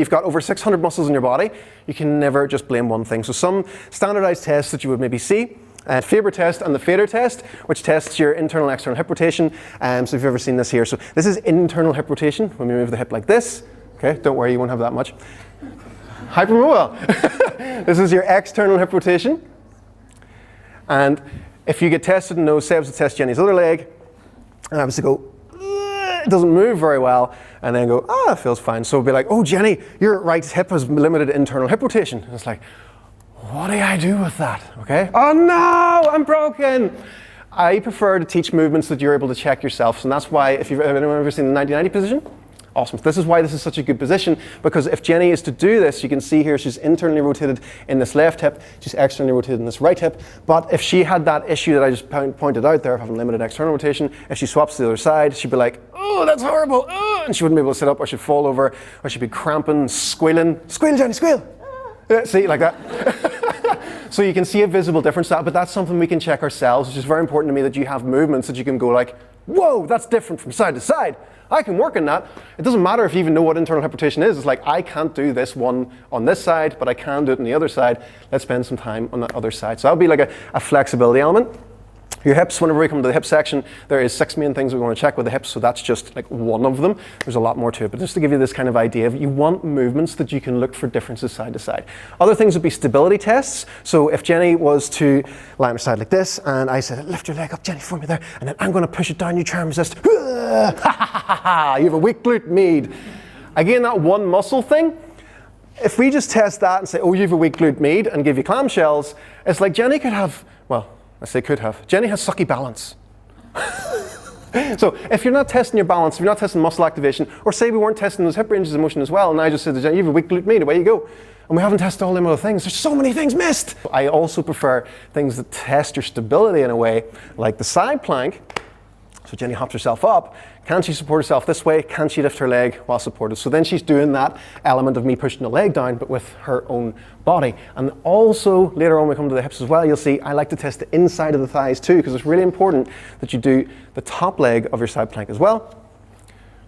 You've got over 600 muscles in your body. You can never just blame one thing. So some standardized tests that you would maybe see, Faber test and the Fader test, which tests your internal and external hip rotation. So if you've ever seen this here. So this is internal hip rotation, when we move the hip like this. Okay, don't worry, you won't have that much. Hypermobile. This is your external hip rotation. And if you get tested and know, say I was to test Jenny's other leg, and I was to go, it doesn't move very well, and then go, it feels fine. So it'll be like, oh, Jenny, your right hip has limited internal hip rotation. And it's like, what do I do with that, okay? Oh no, I'm broken. I prefer to teach movements that you're able to check yourself, and that's why, if anyone ever seen the 90-90 position? Awesome. This is why this is such a good position, because if Jenny is to do this, you can see here she's internally rotated in this left hip, she's externally rotated in this right hip, but if she had that issue that I just pointed out there of having limited external rotation, if she swaps to the other side, she'd be like, oh, that's horrible, and she wouldn't be able to sit up, or she'd fall over, or she'd be cramping, squealing. Squeal, Jenny, squeal! Yeah, see, like that. So you can see a visible difference, but that's something we can check ourselves, which is very important to me, that you have movements that you can go like, whoa, that's different from side to side. I can work on that. It doesn't matter if you even know what internal hip rotation is. It's like, I can't do this one on this side, but I can do it on the other side. Let's spend some time on that other side. So that'll be like a flexibility element. Your hips, whenever we come to the hip section, there is 6 main things we want to check with the hips, so that's just like one of them. There's a lot more to it, but just to give you this kind of idea of, you want movements that you can look for differences side to side. Other things would be stability tests. So if Jenny was to lie on her side like this, and I said, lift your leg up, Jenny, for me there, and then I'm going to push it down, you try and resist. You have a weak glute med. Again, that one muscle thing, if we just test that and say, oh, you have a weak glute med, and give you clamshells, it's like Jenny could have, well, I say could have. Jenny has sucky balance. So if you're not testing your balance, if you're not testing muscle activation, or say we weren't testing those hip ranges of motion as well, and I just said to Jenny, you have a weak glute med, away you go. And we haven't tested all them other things. There's so many things missed. I also prefer things that test your stability in a way, like the side plank. So Jenny hops herself up. Can she support herself this way? Can she lift her leg while supported? So then she's doing that element of me pushing the leg down, but with her own body. And also, later on when we come to the hips as well, you'll see I like to test the inside of the thighs too, because it's really important that you do the top leg of your side plank as well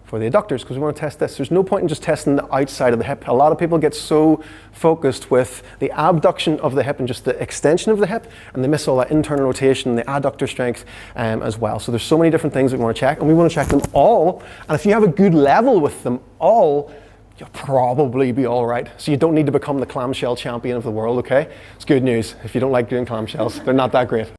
for the adductors, because we want to test this. There's no point in just testing the outside of the hip. A lot of people get so focused with the abduction of the hip and just the extension of the hip, and they miss all that internal rotation, the adductor strength as well. So there's so many different things that we want to check, and we want to check them all. And if you have a good level with them all, you'll probably be all right. So you don't need to become the clamshell champion of the world, okay? It's good news if you don't like doing clamshells. They're not that great.